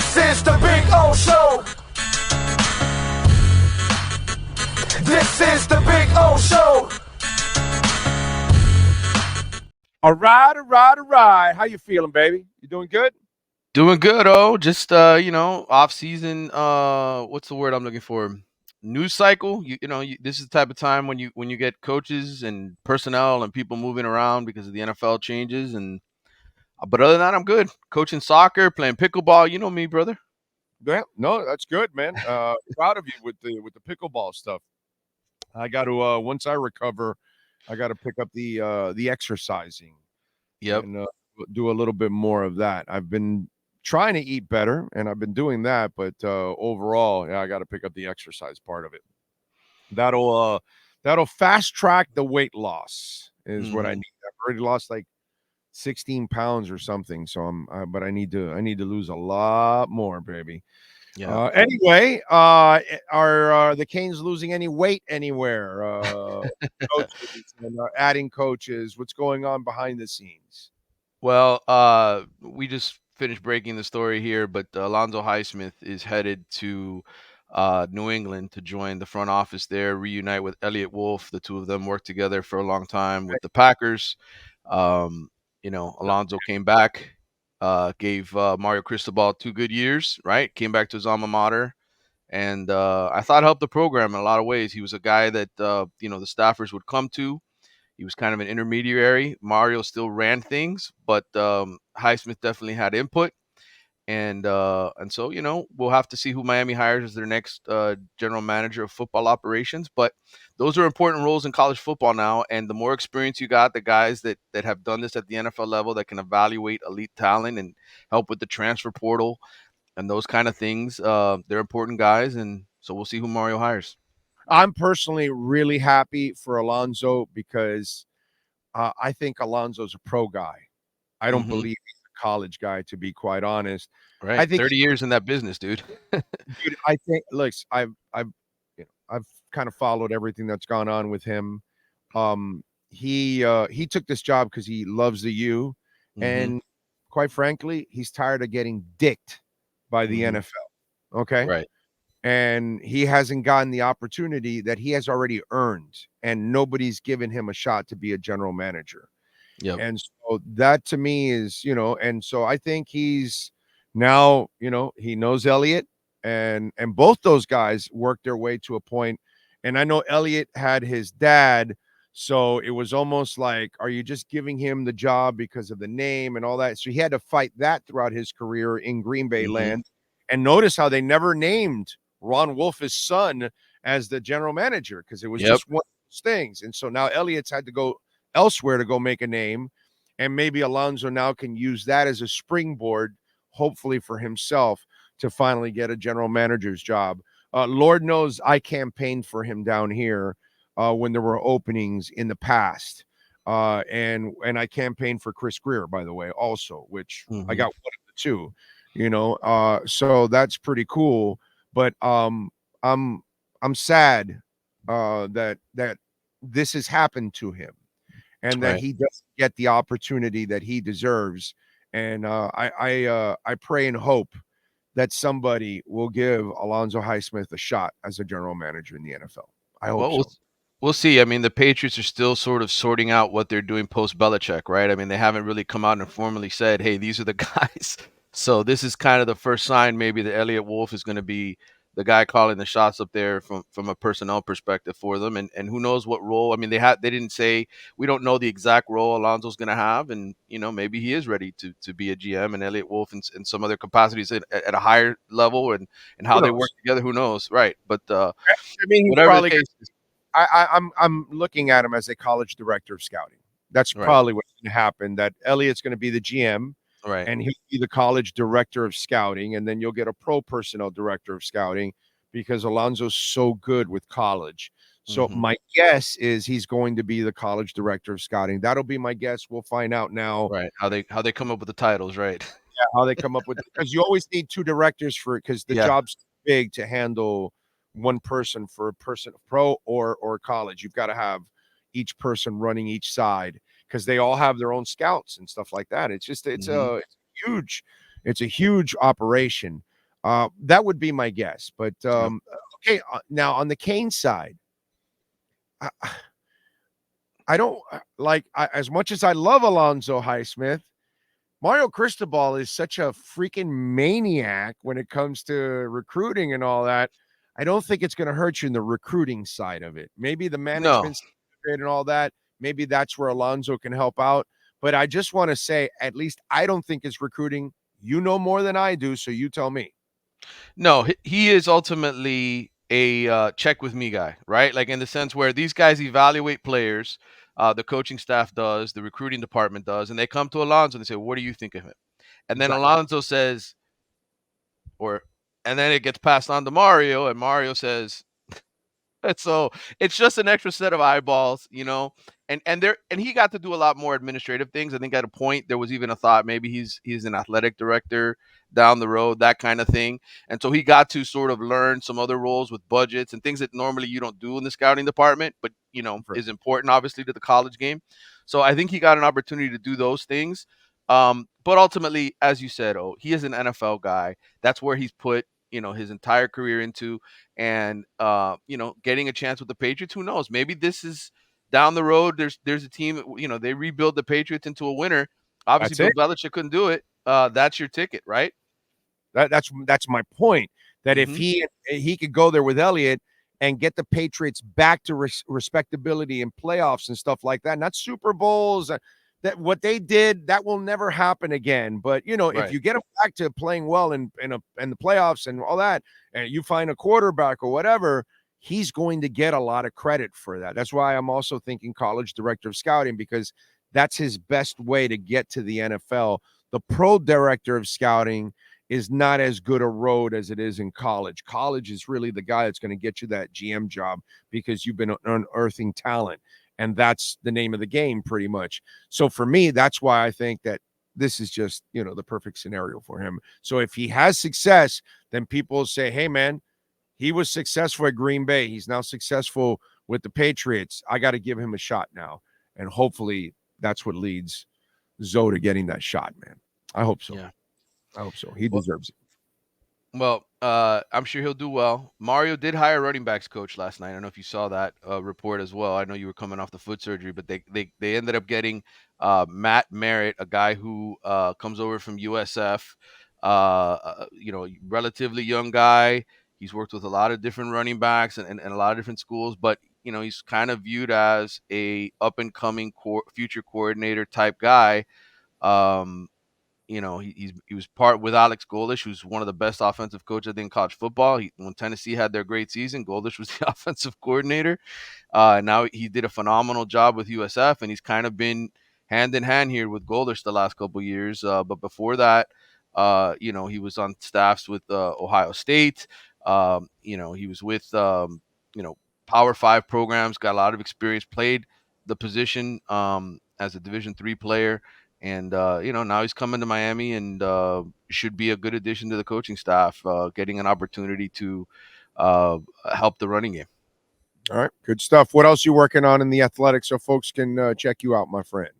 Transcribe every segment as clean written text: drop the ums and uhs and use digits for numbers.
This is the Big O Show. This is the Big O Show. All right. How you feeling, baby? You doing good? Doing good, just off season, what's the word I'm looking for? News cycle. This is the type of time when you get coaches and personnel and people moving around because of the NFL changes but other than that, I'm good. Coaching soccer, playing pickleball, you know me, brother. Yeah, no, that's good, man. Proud of you with the pickleball stuff. I got to once I recover, I got to pick up the exercising. Yep. And do a little bit more of that. I've been trying to eat better, and I've been doing that, but overall, yeah, I got to pick up the exercise part of it. That'll fast track the weight loss is what I need. I've already lost like 16 pounds or something, so but I need to lose a lot more, baby. Yeah. Anyway, are the Canes losing any weight anywhere? Coaches and adding coaches. What's going on behind the scenes? Well, we just finished breaking the story here, but Alonzo Highsmith is headed to New England to join the front office there, reunite with Elliott Wolf. The two of them worked together for a long time with the Packers. Alonzo came back, gave Mario Cristobal 2 good years, right? Came back to his alma mater. And I thought helped the program in a lot of ways. He was a guy that, the staffers would come to. He was kind of an intermediary. Mario still ran things, but Highsmith definitely had input. And so, we'll have to see who Miami hires as their next general manager of football operations. But those are important roles in college football now. And the more experience you got, the guys that have done this at the NFL level that can evaluate elite talent and help with the transfer portal and those kind of things, they're important guys. And so we'll see who Mario hires. I'm personally really happy for Alonzo because I think Alonzo's a pro guy. I don't believe he's a college guy, to be quite honest. Right. I think 30 years in that business, dude. dude, I think, look, I've kind of followed everything that's gone on with him. He took this job because he loves the U, and quite frankly, he's tired of getting dicked by the NFL. Okay. Right. And he hasn't gotten the opportunity that he has already earned, and nobody's given him a shot to be a general manager. Yep. And so that to me is, and so I think he's now, he knows Elliott, and both those guys worked their way to a point. And I know Elliott had his dad, so it was almost like, are you just giving him the job because of the name and all that? So he had to fight that throughout his career in Green Bay land. And notice how they never named Ron Wolf's son as the general manager because it was just one of those things. And so now Elliott's had to go elsewhere to go make a name, and maybe Alonzo now can use that as a springboard, hopefully for himself, to finally get a general manager's job. Lord knows I campaigned for him down here when there were openings in the past. And I campaigned for Chris Greer, by the way, also, which I got one of the two, so that's pretty cool. But I'm sad that this has happened to him, and that he doesn't get the opportunity that he deserves. And I pray and hope that somebody will give Alonzo Highsmith a shot as a general manager in the NFL. I hope so. We'll see. I mean, the Patriots are still sort of sorting out what they're doing post Belichick, right? I mean, they haven't really come out and formally said, hey, these are the guys. So this is kind of the first sign maybe that Elliott Wolf is going to be the guy calling the shots up there from a personnel perspective for them. And who knows what role. I mean, they didn't say, we don't know the exact role Alonzo's going to have. And, maybe he is ready to be a GM, and Elliott Wolf in some other capacities at a higher level, and how they work together, who knows? Right. But I mean, whatever the case is. I'm looking at him as a college director of scouting. That's probably what's going to happen, that Elliott's going to be the GM. Right. And he'll be the college director of scouting, and then you'll get a pro personnel director of scouting because Alonzo's so good with college. So my guess is he's going to be the college director of scouting. That'll be my guess. We'll find out now. Right. How they come up with the titles, right? Yeah, how they come up with, because you always need two directors for it, because the job's too big to handle one person for a person, pro or college. You've got to have each person running each side, because they all have their own scouts and stuff like that. It's just it's a huge operation. That would be my guess. But Yep. okay, now on the Kane side, I, I don't as much as I love Alonzo Highsmith. Mario Cristobal is such a freaking maniac when it comes to recruiting and all that. I don't think it's going to hurt you in the recruiting side of it. Maybe the No. management and all that. Maybe that's where Alonzo can help out. But I just want to say, at least I don't think it's recruiting. You know more than I do, so you tell me. No, he is ultimately a check with me guy, right? Like in the sense where these guys evaluate players, the coaching staff does, the recruiting department does, and they come to Alonzo and they say, "What do you think of him?" And then Exactly. Alonzo says, or, and then it gets passed on to Mario, and Mario says, so it's just an extra set of eyeballs, and he got to do a lot more administrative things. I think at a point there was even a thought maybe he's an athletic director down the road, that kind of thing. And so he got to sort of learn some other roles with budgets and things that normally you don't do in the scouting department, but is important obviously to the college game. So I think he got an opportunity to do those things. But ultimately, as you said, he is an NFL guy. That's where he's put his entire career into. And getting a chance with the Patriots, who knows, maybe this is down the road. There's a team, they rebuild the Patriots into a winner. Obviously That's it. Bill Belichick couldn't do it. That's your ticket, right? That's my point. That if Mm-hmm. he could go there with Elliott and get the Patriots back to respectability and playoffs and stuff like that, not Super Bowls. That what they did, that will never happen again. But if Right. you get them back to playing well in the playoffs and all that, and you find a quarterback or whatever, he's going to get a lot of credit for that. That's why I'm also thinking college director of scouting, because that's his best way to get to the NFL. The pro director of scouting is not as good a road as it is in college. College is really the guy that's going to get you that GM job because you've been unearthing talent. And that's the name of the game pretty much. So for me, that's why I think that this is just, the perfect scenario for him. So if he has success, then people say, hey, man, he was successful at Green Bay. He's now successful with the Patriots. I got to give him a shot now. And hopefully that's what leads Zoe to getting that shot, man. I hope so. Yeah. I hope so. He Well, deserves it. Well, I'm sure he'll do well. Mario did hire a running backs coach last night. I don't know if you saw that report as well. I know you were coming off the foot surgery, but they ended up getting Matt Merritt, a guy who comes over from USF. Relatively young guy. He's worked with a lot of different running backs and a lot of different schools, but he's kind of viewed as a up and coming future coordinator type guy. Um, he was part with Alex Goldish, who's one of the best offensive coaches I think in college football. When Tennessee had their great season, Goldish was the offensive coordinator. Now he did a phenomenal job with USF, and he's kind of been hand in hand here with Goldish the last couple of years. But before that, he was on staffs with Ohio State. He was with Power Five programs, got a lot of experience, played the position as a Division III player. And now he's coming to Miami and should be a good addition to the coaching staff, getting an opportunity to help the running game. All right. Good stuff. What else you working on in the athletics so folks can check you out, my friend?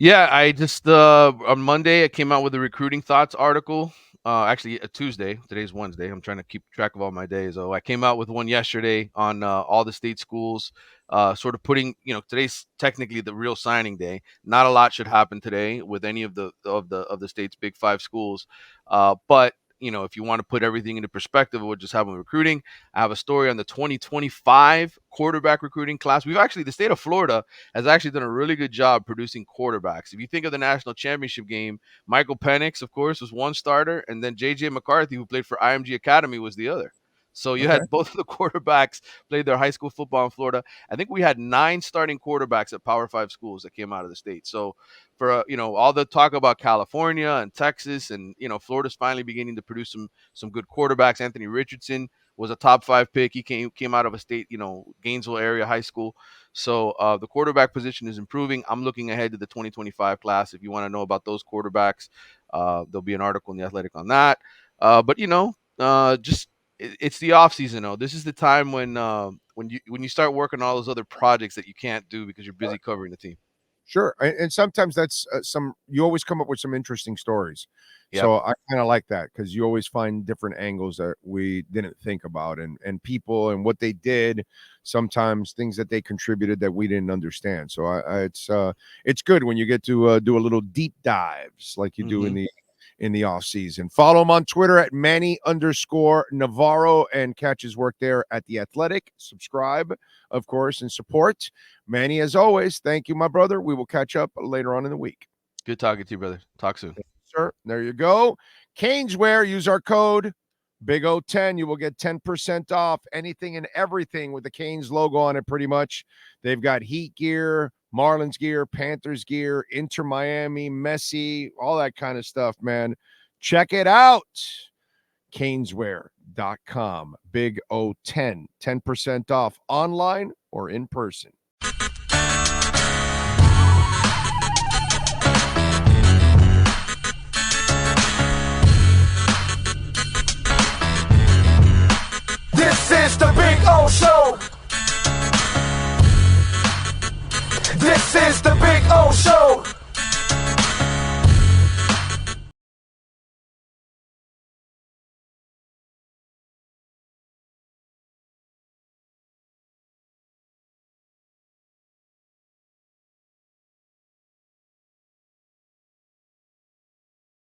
Yeah, I just on Monday I came out with a recruiting thoughts article. Actually, a Tuesday. Today's Wednesday. I'm trying to keep track of all my days. So I came out with one yesterday on all the state schools. Sort of putting, today's technically the real signing day. Not a lot should happen today with any of the state's big five schools. But if you want to put everything into perspective of what just happened with recruiting, I have a story on the 2025 quarterback recruiting class. The state of Florida has actually done a really good job producing quarterbacks. If you think of the national championship game, Michael Penix, of course, was one starter, and then J.J. McCarthy, who played for IMG Academy, was the other. So you Okay. had both of the quarterbacks played their high school football in Florida. I think we had 9 starting quarterbacks at Power 5 schools that came out of the state. So for all the talk about California and Texas, and Florida's finally beginning to produce some good quarterbacks. Anthony Richardson was a top 5 pick. He came out of a state, Gainesville area high school. So the quarterback position is improving. I'm looking ahead to the 2025 class. If you want to know about those quarterbacks, there'll be an article in the Athletic on that. But just it's the off season. Though this is the time when you start working on all those other projects that you can't do because you're busy covering the team. Sure. And sometimes that's you always come up with some interesting stories. Yep. So I kind of like that because you always find different angles that we didn't think about, and people and what they did, sometimes things that they contributed that we didn't understand. So it's good when you get to do a little deep dives like you do in the off season. Follow him on Twitter at Manny_Navarro and catch his work there at The Athletic. Subscribe, of course, and support. Manny, as always, thank you, my brother. We will catch up later on in the week. Good talking to you, brother. Talk soon. Sir, there you go. Caneswear, use our code Big O10. You will get 10% off anything and everything with the Canes logo on it, pretty much. They've got Heat gear, Marlins gear, Panthers gear, Inter Miami, Messi, all that kind of stuff, man. Check it out. Caneswear.com. Big O10. 10% off online or in person. This is the Big O Show. This is the Big O Show.